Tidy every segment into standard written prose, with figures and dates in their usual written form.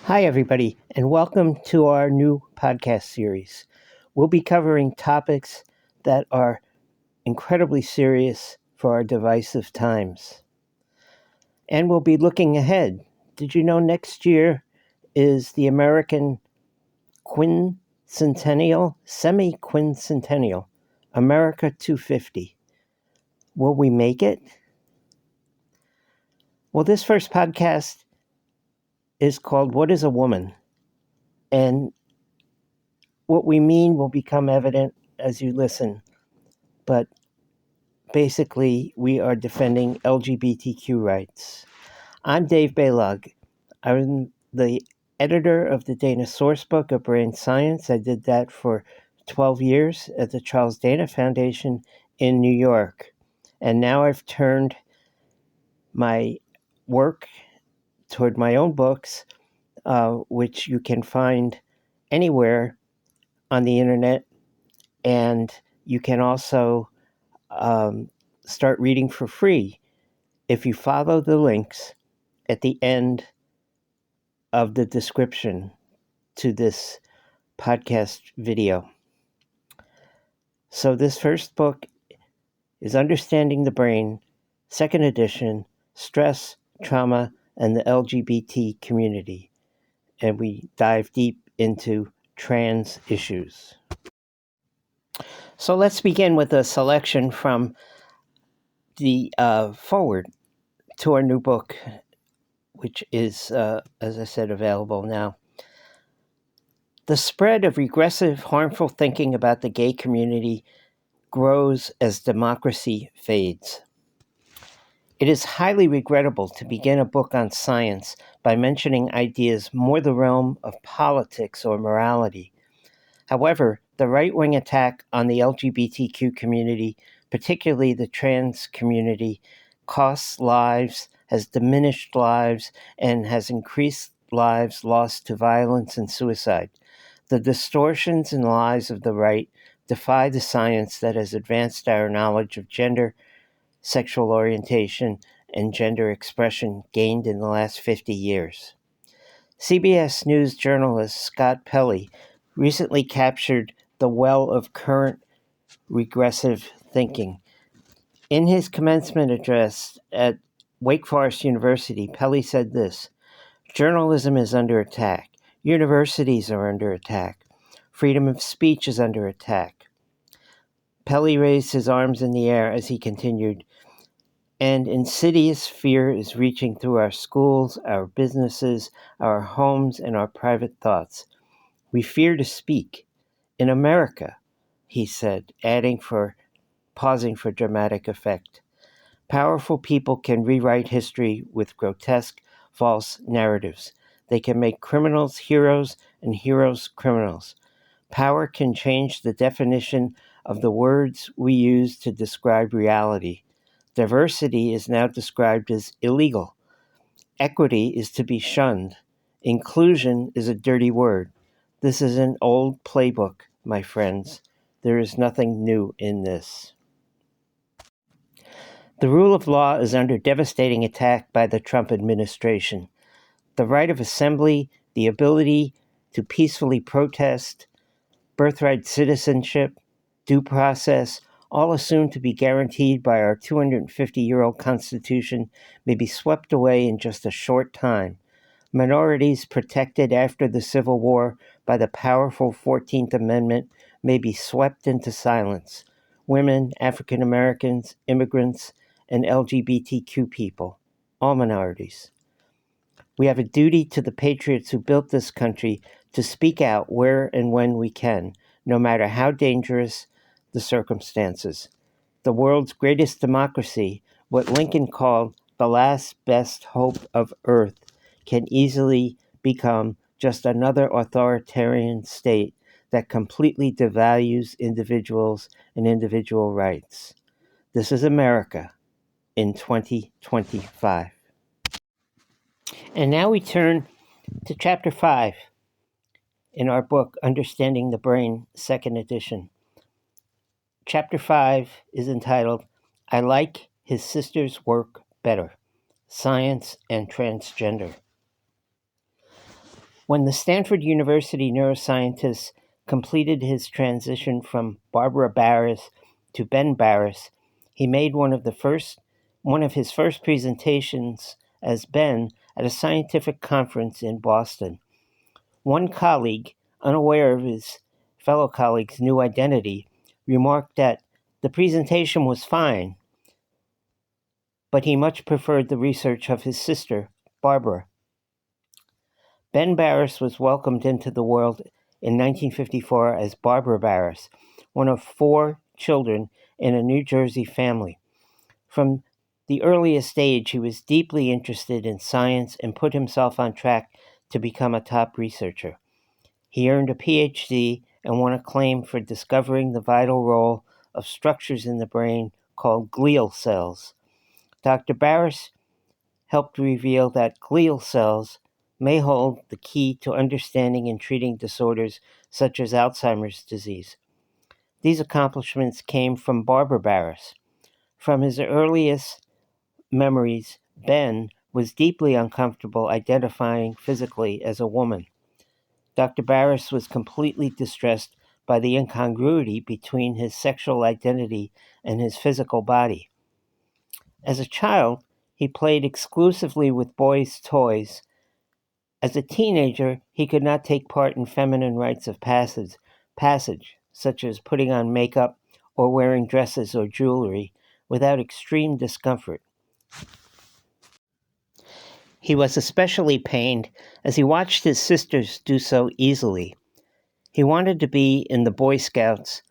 Hi, everybody, and welcome to our new podcast series. We'll be covering topics that are incredibly serious for our divisive times. And we'll be looking ahead. Did you know next year is the American semi-quincentennial, America 250? Will we make it? Well, this first podcast is called What is a Woman? And what we mean will become evident as you listen. But basically, we are defending LGBTQ rights. I'm Dave Balog. I'm the editor of the Dana Sourcebook of Brain Science. I did that for 12 years at the Charles Dana Foundation in New York. And now I've turned my work toward my own books, which you can find anywhere on the internet. And you can also start reading for free if you follow the links at the end of the description to this podcast video. So this first book is Understanding the Brain, second edition, Stress, Trauma, and the LGBT Community. And we dive deep into trans issues. So let's begin with a selection from the foreword to our new book, which is, as I said, available now. The spread of regressive, harmful thinking about the gay community grows as democracy fades. It is highly regrettable to begin a book on science by mentioning ideas more the realm of politics or morality. However, the right-wing attack on the LGBTQ community, particularly the trans community, costs lives, has diminished lives, and has increased lives lost to violence and suicide. The distortions and lies of the right defy the science that has advanced our knowledge of gender, sexual orientation, and gender expression gained in the last 50 years. CBS News journalist Scott Pelley recently captured the well of current regressive thinking. In his commencement address at Wake Forest University, Pelley said this: "Journalism is under attack. Universities are under attack. Freedom of speech is under attack." Pelley raised his arms in the air as he continued, "And insidious fear is reaching through our schools, our businesses, our homes, and our private thoughts. We fear to speak. In America," he said, pausing for dramatic effect. "Powerful people can rewrite history with grotesque, false narratives. They can make criminals heroes and heroes criminals. Power can change the definition of the words we use to describe reality. Diversity is now described as illegal. Equity is to be shunned. Inclusion is a dirty word. This is an old playbook, my friends. There is nothing new in this." The rule of law is under devastating attack by the Trump administration. The right of assembly, the ability to peacefully protest, birthright citizenship, due process, all assumed to be guaranteed by our 250-year-old Constitution, may be swept away in just a short time. Minorities protected after the Civil War by the powerful 14th Amendment may be swept into silence. Women, African Americans, immigrants, and LGBTQ people, all minorities. We have a duty to the patriots who built this country to speak out where and when we can, no matter how dangerous the circumstances. The world's greatest democracy, what Lincoln called the last best hope of earth, can easily become just another authoritarian state that completely devalues individuals and individual rights. This is America in 2025. And now we turn to Chapter 5 in our book, Understanding the Brain, second edition. Chapter 5 is entitled, I Like His Sister's Work Better, Science and Transgender. When the Stanford University neuroscientist completed his transition from Barbara Barris to Ben Barris, he made one of his first presentations as Ben at a scientific conference in Boston. One colleague, unaware of his fellow colleague's new identity, remarked that the presentation was fine, but he much preferred the research of his sister, Barbara. Ben Barris was welcomed into the world in 1954 as Barbara Barris, one of 4 children in a New Jersey family. From the earliest age, he was deeply interested in science and put himself on track to become a top researcher. He earned a PhD and won acclaim for discovering the vital role of structures in the brain called glial cells. Dr. Barris helped reveal that glial cells may hold the key to understanding and treating disorders such as Alzheimer's disease. These accomplishments came from Barbara Barris. From his earliest memories, Ben was deeply uncomfortable identifying physically as a woman. Dr. Barris was completely distressed by the incongruity between his sexual identity and his physical body. As a child, he played exclusively with boys' toys. As a teenager, he could not take part in feminine rites of passage, such as putting on makeup or wearing dresses or jewelry, without extreme discomfort. He was especially pained as he watched his sisters do so easily. He wanted to be in the Boy Scouts,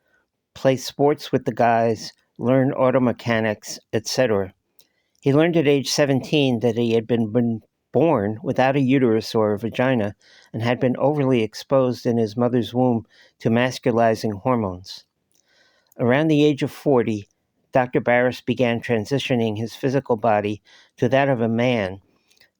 play sports with the guys, learn auto mechanics, etc. He learned at age 17 that he had been born without a uterus or a vagina and had been overly exposed in his mother's womb to masculizing hormones. Around the age of 40, Dr. Barris began transitioning his physical body to that of a man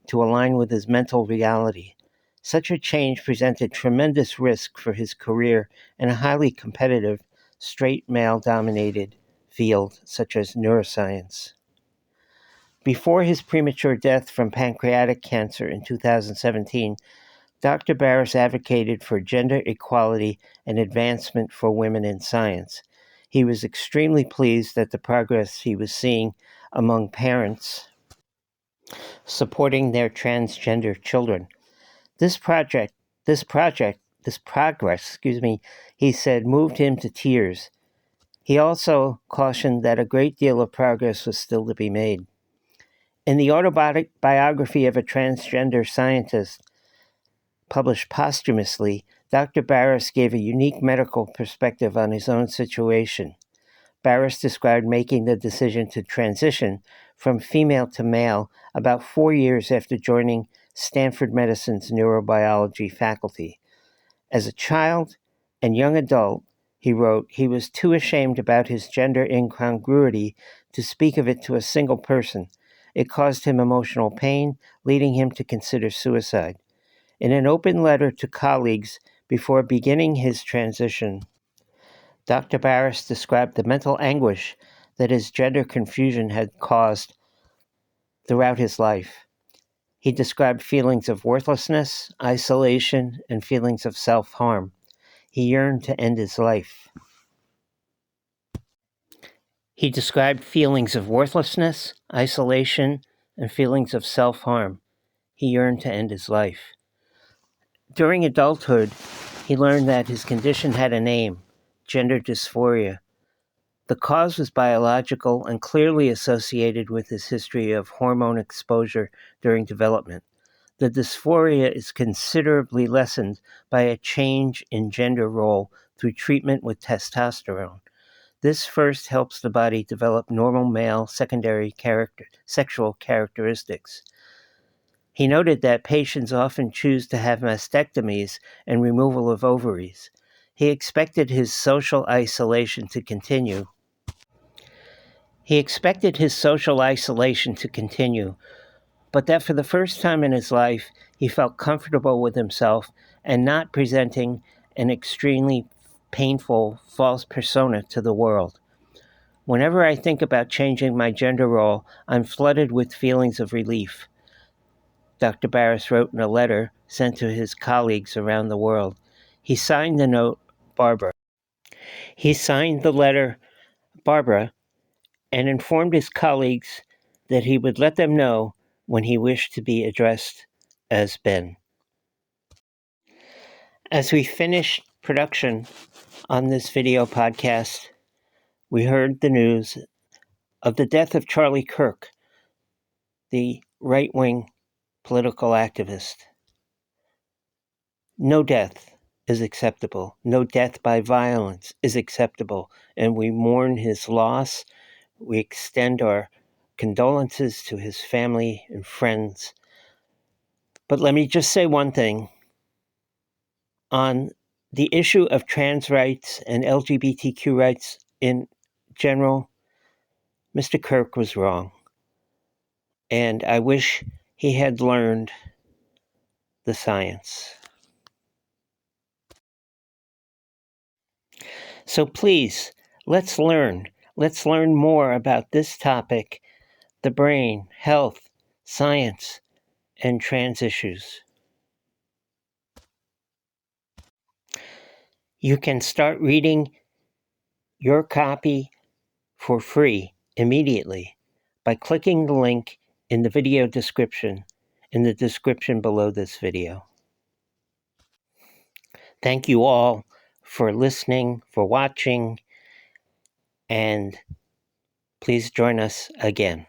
to align with his mental reality. Such a change presented tremendous risk for his career in a highly competitive, straight male-dominated field such as neuroscience. Before his premature death from pancreatic cancer in 2017, Dr. Barris advocated for gender equality and advancement for women in science. He was extremely pleased at the progress he was seeing among parents supporting their transgender children. This progress, he said, moved him to tears. He also cautioned that a great deal of progress was still to be made. In the autobiography of a transgender scientist, published posthumously, Dr. Barris gave a unique medical perspective on his own situation. Barris described making the decision to transition from female to male about 4 years after joining Stanford Medicine's neurobiology faculty. As a child and young adult, he wrote, he was too ashamed about his gender incongruity to speak of it to a single person. It caused him emotional pain, leading him to consider suicide. In an open letter to colleagues before beginning his transition, Dr. Barris described the mental anguish that his gender confusion had caused throughout his life. He described feelings of worthlessness, isolation, and feelings of self-harm. He yearned to end his life. He described feelings of worthlessness, isolation, and feelings of self-harm. He yearned to end his life. During adulthood, he learned that his condition had a name, gender dysphoria. The cause was biological and clearly associated with his history of hormone exposure during development. The dysphoria is considerably lessened by a change in gender role through treatment with testosterone. This first helps the body develop normal male secondary sexual characteristics. He noted that patients often choose to have mastectomies and removal of ovaries. He expected his social isolation to continue. But that for the first time in his life, he felt comfortable with himself and not presenting an extremely painful false persona to the world. Whenever I think about changing my gender role, I'm flooded with feelings of relief, Dr. Barris wrote in a letter sent to his colleagues around the world. He signed the note, Barbara. He signed the letter, Barbara, and informed his colleagues that he would let them know when he wished to be addressed as Ben. As we finished production on this video podcast, we heard the news of the death of Charlie Kirk, the right-wing political activist. No death is acceptable. No death by violence is acceptable, and we mourn his loss. We extend our condolences to his family and friends. But let me just say one thing. On the issue of trans rights and LGBTQ rights in general, Mr. Kirk was wrong. And I wish he had learned the science. So please, let's learn. Let's learn more about this topic, the brain, health, science, and trans issues. You can start reading your copy for free immediately by clicking the link in the video description, in the description below this video. Thank you all for listening, for watching, and please join us again.